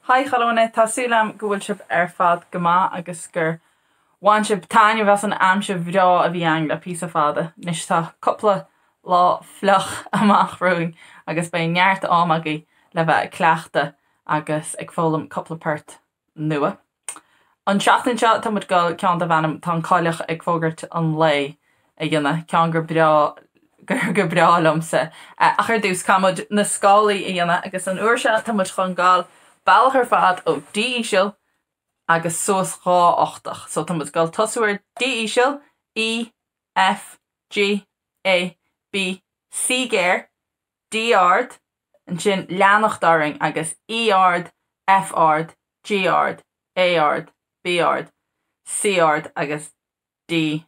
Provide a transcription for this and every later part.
Hai chalóna tásúlam go bhfuil sib ar fad go maith agus gur bhain sib taine bheas an aimse bhrá a bhí ang le píosa fada. Nis tá coppla lá fleach amach roing agus ba neart ámagaí le bheith cleachta agus ag fólam coppla pert nua. An seachtain seo tá mud go cean a bhenam tá cáileach ag fógart an lei a dhéanana cean gur brá lomsa. Ach ar dús camud na scálaí a dhéanana agus an uair se tá mud chun gáil bailach ar fad ó D íseal agus suas rá ochtach. So tá mud gáil tosúir D íseal, E, F, G, A, B, C géir, D ard, an sin leanach daring agus E ard, F ard, G ard, A ard, B ard, C ard agus D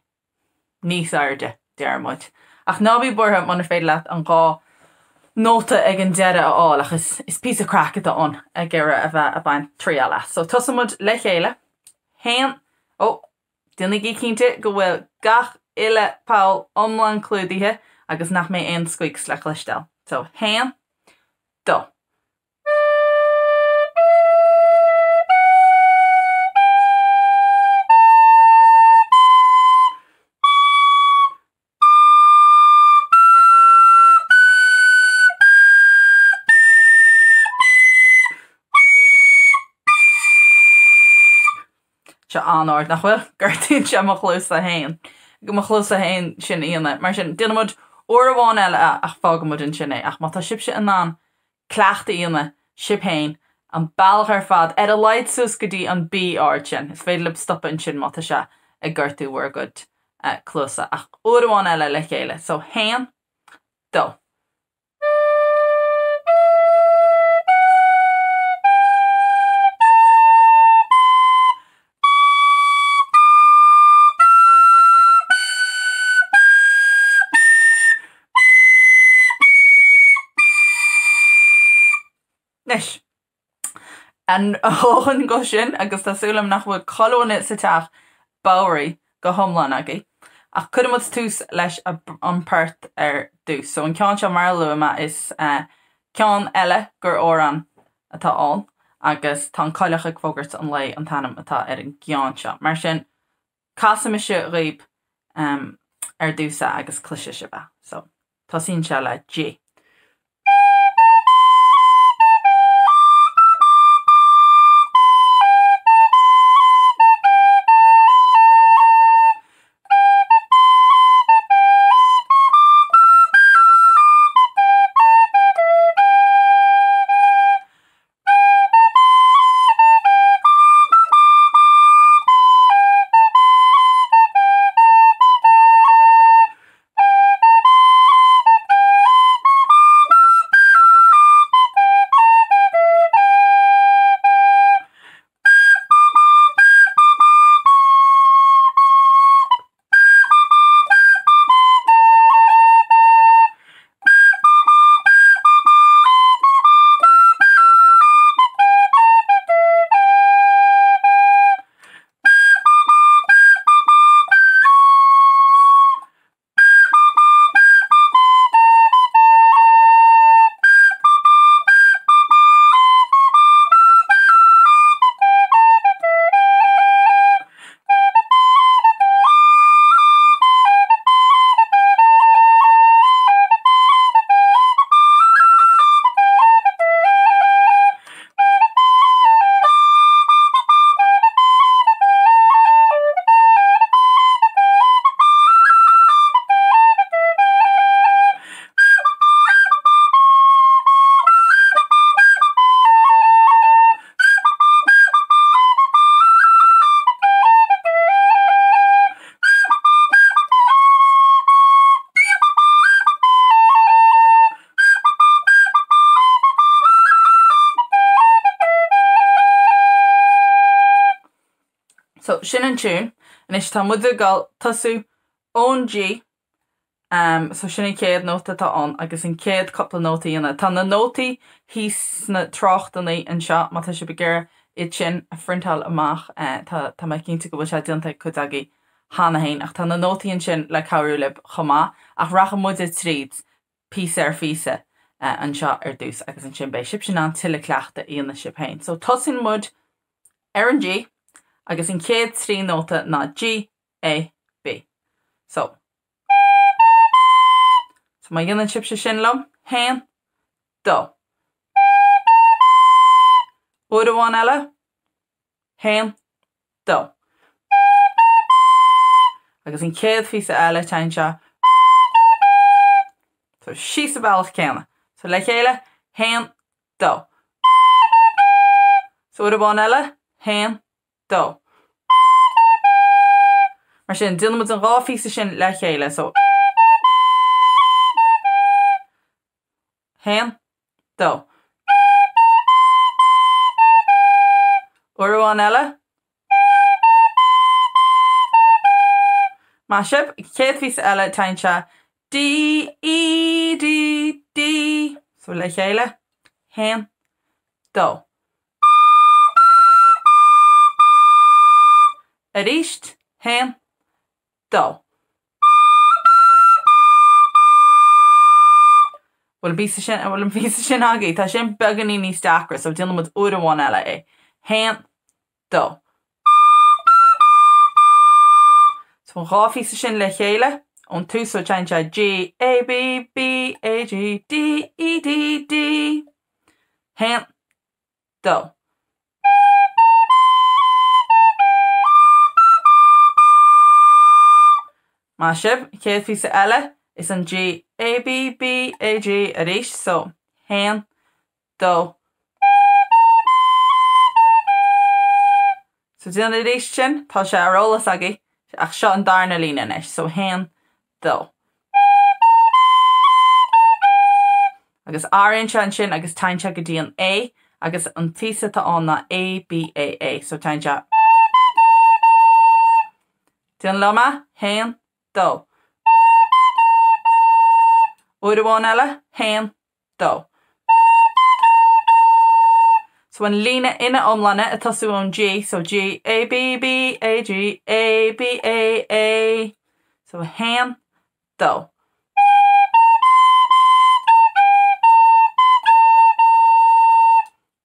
níos airde dearmid. Ach nábí bortha man féidir leat an gá nóta ag an deire aáil achas is pí a cracata an a ggéire a bheith a bain tríala. So tosamud le chéile, héan dunig í cínte go bhfuil gach ile páil omlan clúdaithe agus nach mé aon squeaks le chluistel. So héan, do. Se anard nach bhfuil gurtín se mo chlús a hain. Go mo chlús a hain sin íana. Mar sin duinemuid uair bháin eile ach fágamud in sinné ach má tá sibse an ná cleachta íana sib hain an bailach ar fad a leid sus go dtí an B ard sin. Is féidir le stoppa in sin má tá se ag gurtú uair good clúsa ach uair bháin eile le chéile. So hain, do. Nis. An hóchan go sin agus tásúlam nach bhfuil colónne sa teach báirí go thomlan agaí. Ach cudamod tús leis an páirt ar dús. So an ceann seo mar luama is ceann eile gur óran atá an agus tá cáileach ag fógart an lei an tanam atá ar an gceann seo. Mar sin casama se riomh ar dúsa agus cluise se bheith. So tá sin se le G. So sin an tún, and is tá muid gal tasú ón G, so sin céad nóta tá an, agus an céad coppla nótaí ana. Tá na nótaí hís na tráchtaí an seo, má tá si begéir iad sin a frontal amach, tá mai cinnta go bhfuil sé dionanta chudagaí hána hain, ach tá na nótaí an sin le cabhrú lib chomá, ach racha muid tríd písa ar físa an seo dús agus an sin bééis sib sin an tiile cleachta íonna sib hain. So tosin mud ar an G agus an céad trí nóta ná G, A, B. So má dhéanann sib se sin lom, hain, dó. Uair amháin eile, hain, dó. Agus an céad físa eile tain seo. So sí sa bailach céanna. So le chéile, hain, dó. So uair amháin eile, hain, dó. Mar sin, dionad an rá físa sin le chéile, so hain, dó. Uair amháin eile. Má sib, céad físa eile tain seo D, E, D, D. So le chéile, hain, dó. Aríist, hain, dó. Bhfuil an físa sin agaí, tá sin beganí níos deacra, so dionad mud uair amháin eile é. Hain, dó. So an rá físa sin le chéile, ón tús ó tain seo G, A, B, B, A, G, D, E, D, D. Hain, dó. Má sib, céad físa eile is an G, A, B, B, A, G aríist, so hain, dó. So díon aríist sin, tá sé arolalas agaí, ach seo an darna lína inis, so hain, dó. Agus áironn se an sin agus tain se go dtí an A, agus an físa tá an na A, B, A, A, so tain se. Díon loma, hain, dó. Uair amháin eile, hain, dó. So an lína ina omlanne a tosú an G, so G, A, B, B, A, G, A, B, A, A. So hain, dó.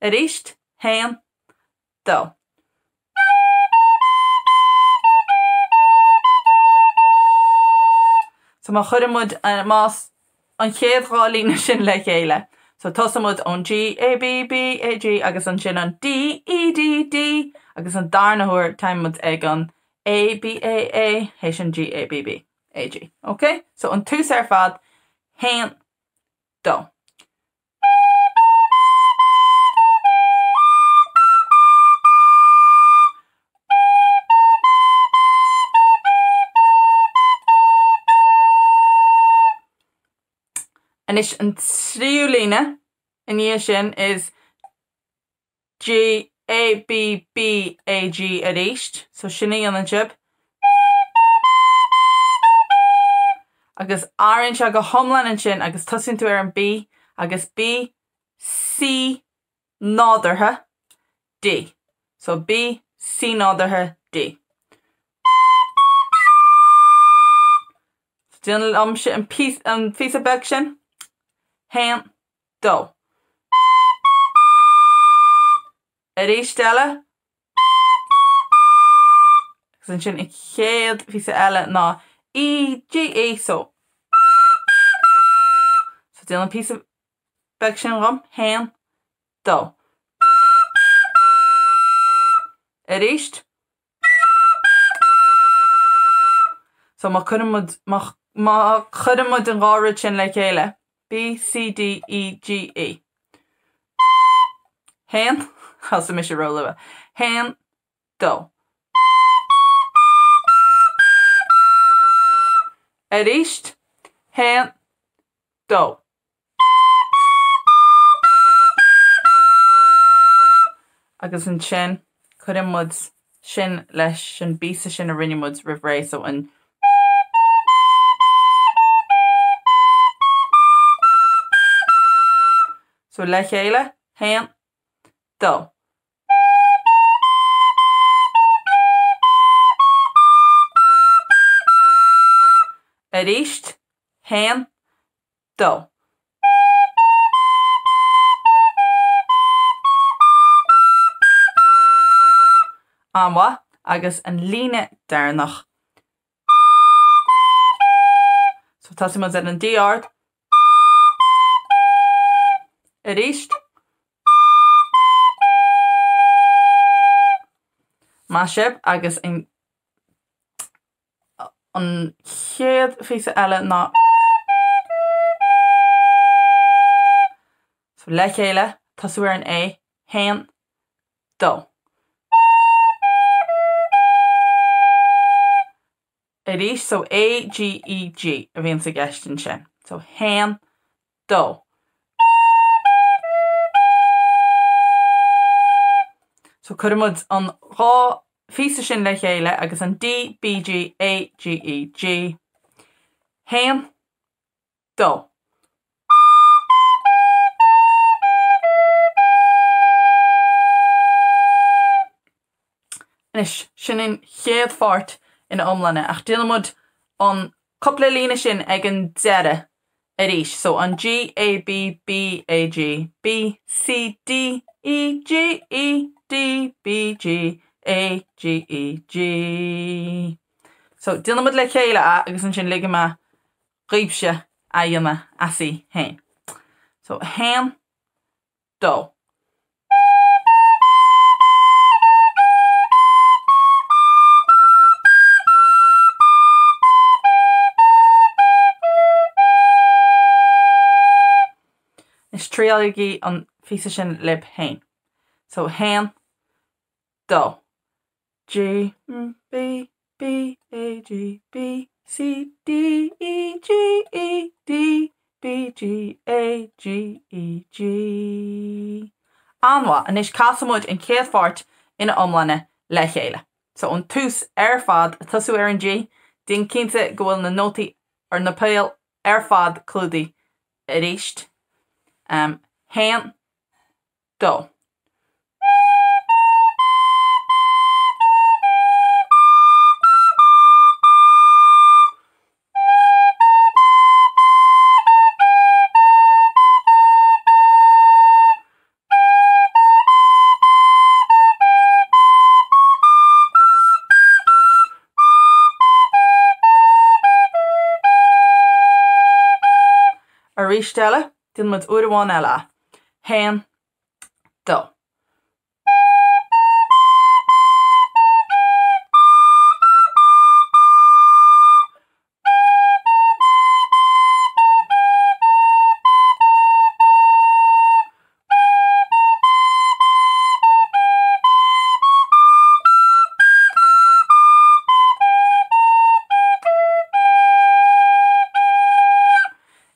Aríist, hain, dó. So má chuir mud más an chéad rá lína sin le chéile. So tosamud an G, A, B, B, A, G agus an sin an D, E, D, D agus an darnahuair taimimid ag an A, B, A, héis an G, A, B, B, A, G. Okay? So an tús ar fad, hain, dó. And is an tríú lína in dhé sin is G, A, B, B, A, G aríist. So sinna an sib. Agus áironn se go thomlan an sin agus tosaíonn tú ar an B agus B, C nádartha, D. So B, C nádartha, D. Díonn am sin an físa beg sin. Hain, dó. Aríist eile. Agus an sin I chéad físa eile ná E, G, E, so. So díonn an físa beg sin rom. Hain, dó. Aríist. So má chuireann mud an gárid sin le chéile. B, C, D, E, G, E. Hain, has a mission roll over. Hain, dó. Aríist, hain, dó. Agus an sin, chuireann mud sin leis sin bísa sin a rinne mud rih so an so le chéile, hain, dó. Aríist, hain, dó. anha agus an líne déarnach. So tá mu an D ard ríist má sib agus an chéad fisa eile ná so le chéile tasú ar an A hen dó. Ríist so A G E G a bhíonn sa gceistin sin. So hen dó. So chuirmid an rá fisa sin le chéile agus an D B G A G E G hen dó. Inis sin in chéad fort ina omlanne ach dílamid an coppla líne sin ag an deire a ríis. So an G A B B A G B C D E G E D B G A G E G. So dílamid le chéile agus an sin ligige me ríbse a dhéanana así hain. So hen dó. Is tríalgaí an fisa sin lib hain. So hen dó. G B B A G B C D E G E D B G A G E G. Anha an is casamúid in céad fort ina omlanne le chéile. So an tús ar fad a tasú ar an G, dín cinnte go bhfuil na nótaí ar na péal ar fad clúdaí a ríist. Hen dó. A ríist eile dín mud uairháin eile. Hen dó.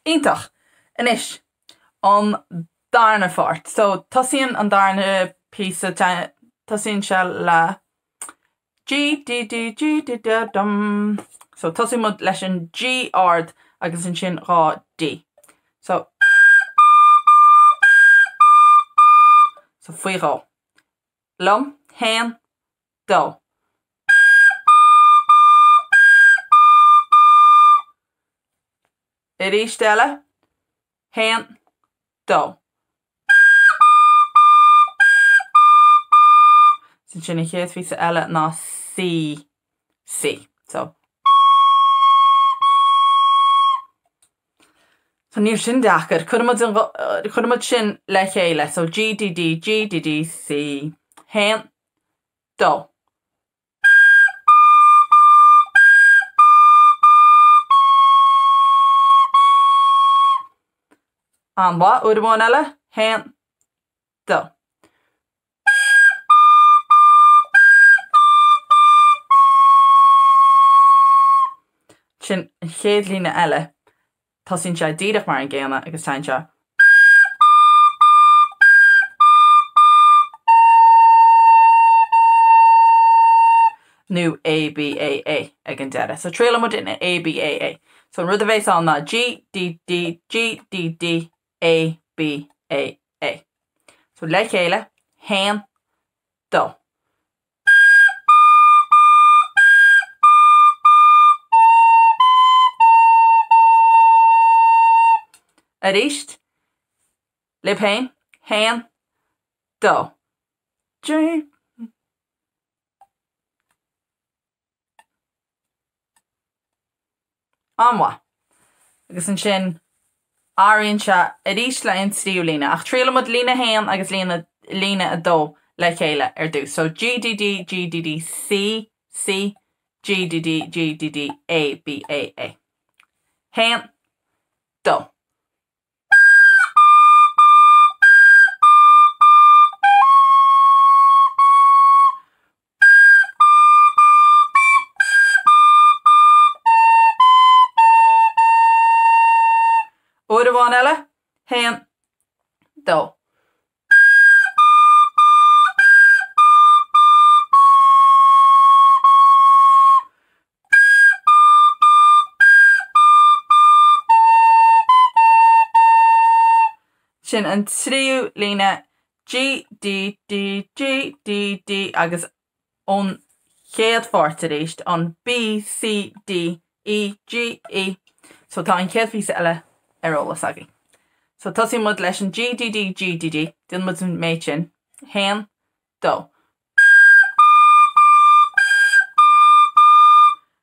Ítach inis an darna fort. So tosíonn an darna písa tosíonn se le G D D G D D dum. So tosí mud leis an G ard agus an sin rá D. So faoi rá. Lom hen dó. I ríist eile hen dó. Sin i chéad fisa eile ná C. So níor sin deachar chuirmid sin le chéile. So G D D G D D C hen dó. Anha uairháin eile hen dó. Sin an chéad líne eile tosíonn se díreach mar an ggéanna agus tain se. Nó A B A A ag an deire. So trélamid in A B A A. So an rud a bhééis an ná G D D G D D A B A A. So le chéile hen dó. A ríist lib hain hen dó. G Anmha. Agus an sin áiríonn se a rís leon tríú líne ach tríla mud lína héan agus lína a dó le chéile ar dús. So GDD, GDD, C, C, GDD, GDD, A, B, A, A. Héan, dó. Uair bháin eile, héan, dó. Sin an tríú líne G, D, D, G, D, D agus ón chéad fáirt éist an B, C, D, E, G, E. So tá an chéad fís eile arolalas agaí. So tosí mud leis an G, D, D, G, D, D. Dún mud an méid sin. Héan, dó.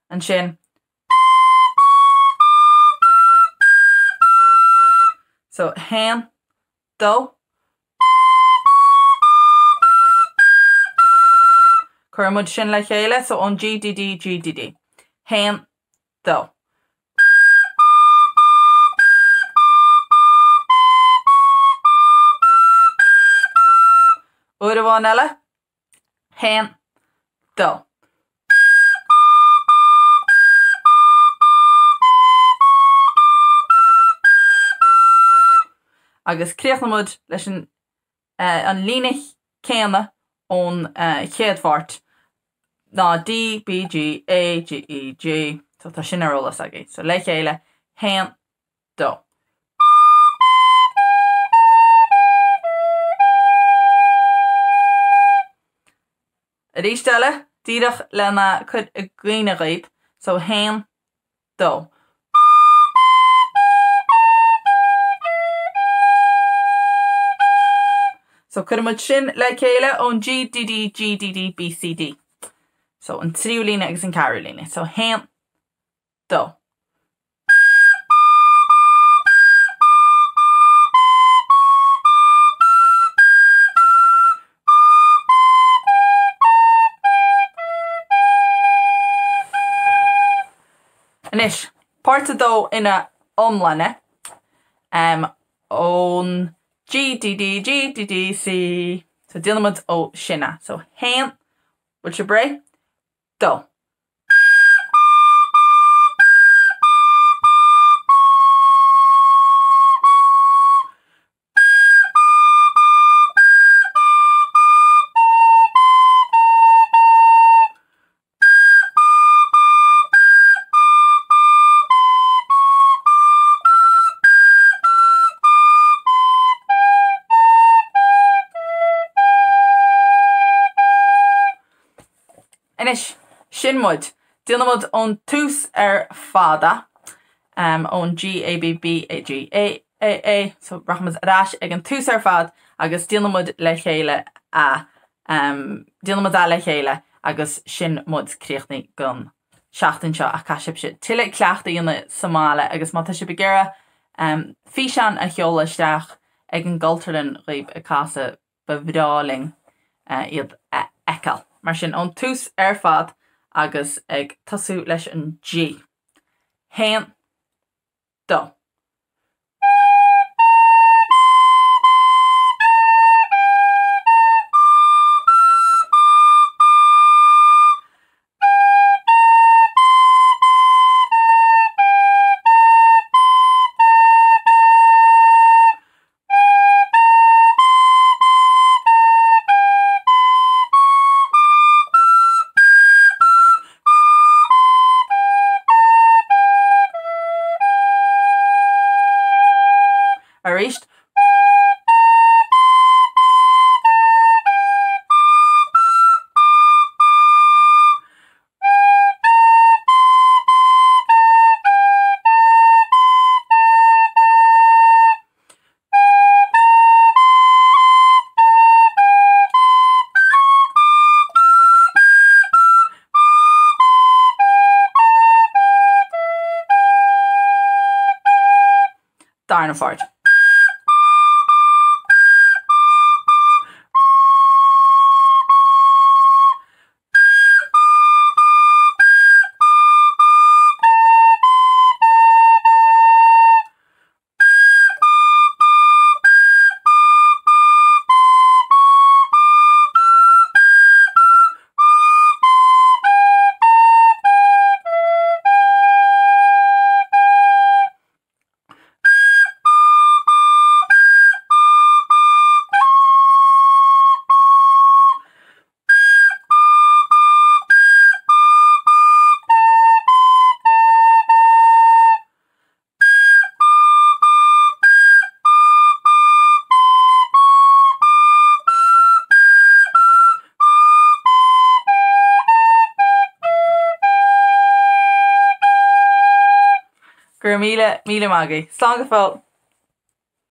An sin. So héan, dó. Cuirmud sin le chéile, so on G, D, D, G, D, D. Héan, dó. Uair bháin eile, héan, dó. Agus críochnamud leis an líne céanna ón chéad fáirt ná D, B, G, A, G, E, G. So tá sin arolalas agaí. So le chéile, héan, dó. A ríist eile, díreach lena chud a gcuoine réib, so héan, dó. So cuirmud sin le chéile ón G, D, D, G, D, D, B, C, D. So an tríú líne agus an ceathrú líne. So héan, dó. Anis, páirte dó ina omlanne ón G, D, D, G, D, D, C. So dílamid ó sinna. So héan, bhfuil se bre, dó. Inis, sin mud, dílamid ón tús ar fada ón G, A, B, B, A, G, A, A, A. So rachmas arás ag an tús ar fad agus dílamid le chéile a dílamid a le chéile agus sin mud críochnaí gon seachtain seo a caiisib si. Tuile cleachta dhéanana Somála agus má tá si begéire fí sean a cheola isteach ag an galtarlinn roimh a casa bhráling iad ecal. Mar sin ón tús ar fad agus ag tasú leis an G. Héan, dó. Aríist. Carna fort. Gur míle mágaí. Slán go fóill.